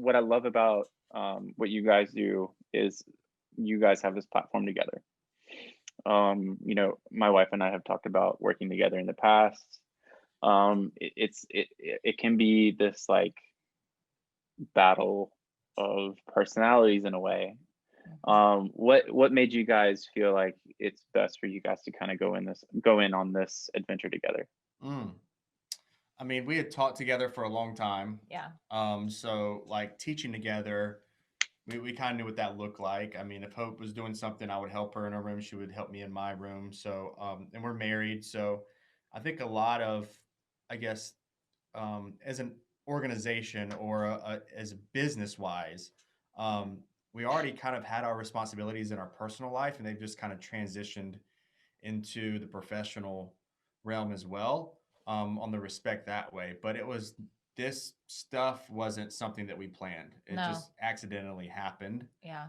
what I love about what you guys do is you guys have this platform together. My wife and I have talked about working together in the past. It can be this like battle of personalities in a way. Mhm. What made you guys feel like it's best for you guys to kind of go in on this adventure together? Mm. I mean, we had taught together for a long time. Yeah. So like teaching together, we kind of knew what that looked like. I mean, if Hope was doing something, I would help her in her room. She would help me in my room. So, and we're married. So I think a lot of, I guess, as an organization or as a business wise, um, we already kind of had our responsibilities in our personal life and they've just kind of transitioned into the professional realm as well, on the respect that way. But it was this stuff wasn't something that we planned. It No. just accidentally happened. Yeah.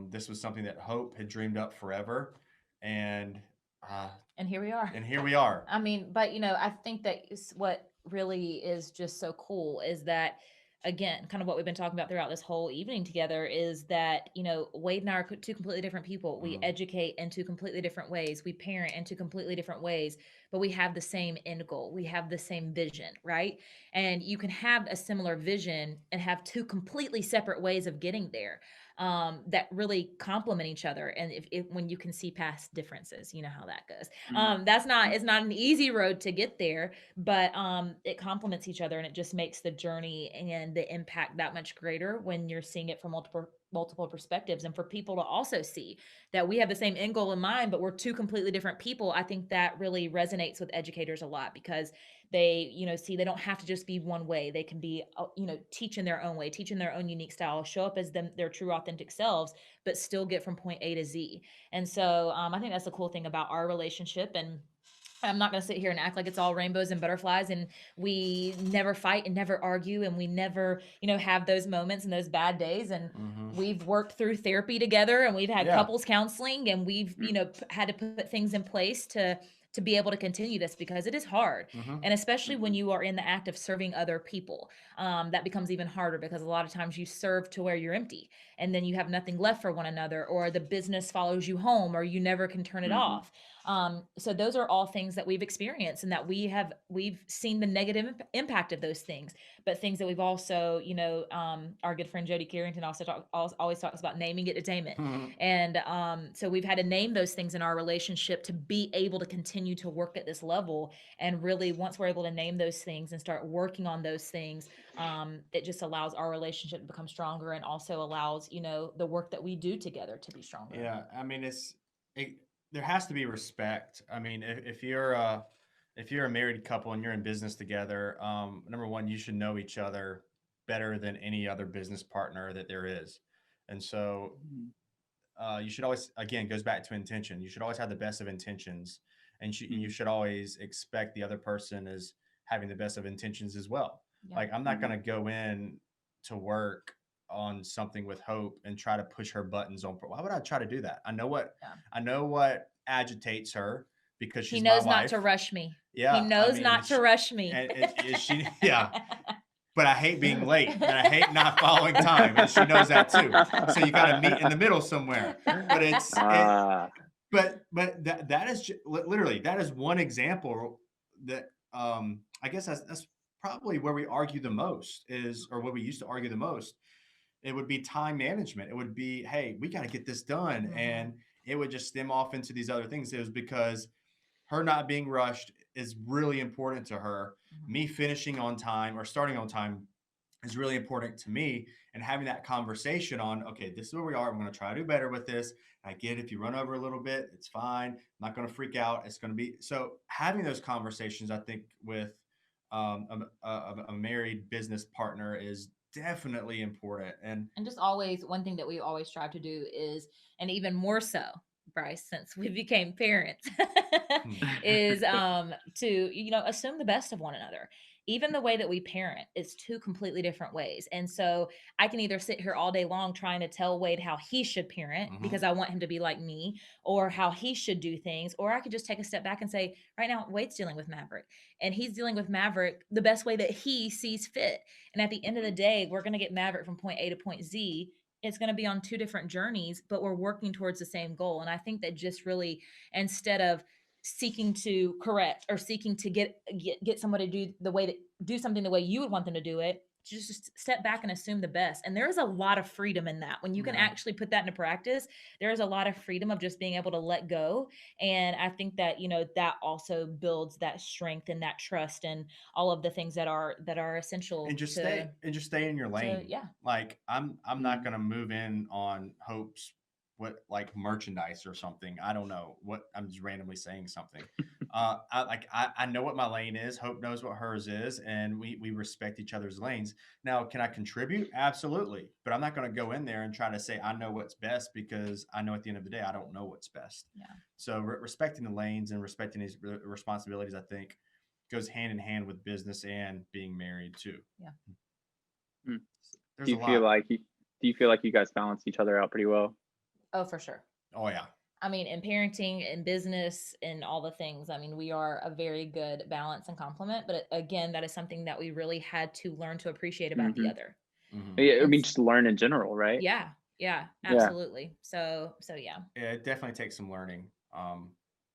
This was something that Hope had dreamed up forever, and uh, And here we are. and here we are. I mean, but I think that is what really is just so cool is that again, kind of what we've been talking about throughout this whole evening together is that, Wade and I are two completely different people. We Mhm. educate in two completely different ways. We parent in two completely different ways, but we have the same end goal. We have the same vision, right? And you can have a similar vision and have two completely separate ways of getting there, that really complement each other. And if when you can see past differences, you know how that goes. Mhm. That's not It's not an easy road to get there, but it complements each other and it just makes the journey and the impact that much greater when you're seeing it from multiple perspectives. And for people to also see that we have the same end goal in mind, but we're two completely different people, I think that really resonates with educators a lot because they, see they don't have to just be one way. They can be, teach in their own way, teach in their own unique style, show up as them, their true authentic selves, but still get from point A to Z. And so I think that's the cool thing about our relationship. And I'm not going to sit here and act like it's all rainbows and butterflies and we never fight and never argue and we never, have those moments and those bad days. And Mhm. we've worked through therapy together and we've had Yeah. couples counseling and we've, Mm. had to put things in place to be able to continue this because it is hard. Mhm. And especially when Mhm. you are in the act of serving other people, that becomes even harder because a lot of times you serve to where you're empty and then you have nothing left for one another, or the business follows you home, or you never can turn it Mhm. off. So those are all things that we've experienced and that we've seen the negative impact of those things, but things that we've also, our good friend Jody Carrington always talks about naming it to tame it. Mhm. And so we've had to name those things in our relationship to be able to continue to work at this level. And really, once we're able to name those things and start working on those things, it just allows our relationship to become stronger and also allows, the work that we do together to be stronger. Yeah, I mean, it, there has to be respect. I mean, if you're a married couple and you're in business together, number one, you should know each other better than any other business partner that there is, and so Mhm. you should always, again, goes back to intention. You should always have the best of intentions, and you Mhm. should always expect the other person is having the best of intentions as well. Yeah. Like, I'm not Mhm. going to go in to work on something with Hope and try to push her buttons on. Why would I try to do that? Yeah. I know what agitates her because He she's my knows not to wife. rush me. He Yeah, I knows mean, not to rush me. and is she? Yeah, but I hate being late and I hate not following time, and she knows that too. So you got to meet in the middle somewhere. But Ah. that is literally, that is one example that, I guess that's probably where we argue the most is, or where we used to argue the most. It would be time management. It would be, hey, we got to get this done, Mhm, and it would just stem off into these other things. It was because her not being rushed is really important to her. mhm. Me finishing on time or starting on time is really important to me, and having that conversation on, okay, this is where we are, I'm going to try to do better with this. I get if you run over a little bit, it's fine, I'm not going to freak out, it's going to be, so having those conversations, I think, with a married business partner is definitely important. And And just always, one thing that we always strive to do is, and even more so, Bryce, since we became parents, hmm, is to, assume the best of one another. even the way that we parent is two completely different ways. And so I can either sit here all day long trying to tell Wade how he should parent because I want him to be like me, or how he should do things, or I could just take a step back and say, right now, Wade's dealing with Maverick, and he's dealing with Maverick the best way that he sees fit. And at the end of the day, we're going to get Maverick from point A to point Z. It's going to be on two different journeys, but we're working towards the same goal. And I think that just really, instead of seeking to correct or seeking to get somebody to do something the way you would want them to do it, just step back and assume the best. And there is a lot of freedom in that. When you can Yeah. actually put that into practice, there is a lot of freedom of just being able to let go. And I think that, that also builds that strength and that trust and all of the things that are essential And just to stay in your lane. yeah. Like I'm not Mhm. gonna move in on Hope's what like merchandise or something. I don't know what I'm just randomly saying something. I know what my lane is. Hope knows what hers is, and we respect each other's lanes. Now, can I contribute? Absolutely, but I'm not going to go in there and try to say I know what's best because I know at the end of the day I don't know what's best. Yeah. So respecting the lanes and respecting his responsibilities, I think, goes hand in hand with business and being married too. Yeah. Mm. There's Do a you feel lot. like you guys balance each other out pretty well? Oh, for sure. Oh yeah. I mean, in parenting and business and all the things, I mean, we are a very good balance and complement. But again, that is something that we really had to learn to appreciate about the Hmm. other. Hmm. Yeah, I And mean, just learn in general, right? yeah, yeah, Yeah. absolutely. So yeah, Yeah, it definitely takes some learning.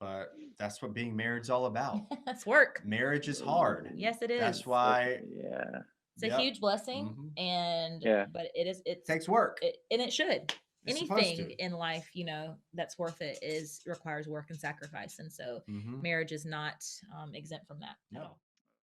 But that's what being married's all about. that's work. Marriage is hard. Yes, it That's is. why, Yeah. It's a yep. huge blessing, Hmm. and Yeah. but it's Takes work. and it should. It's supposed Anything to. in life, that's worth it is requires work and sacrifice, and so Hmm. marriage is not exempt from that at No. all.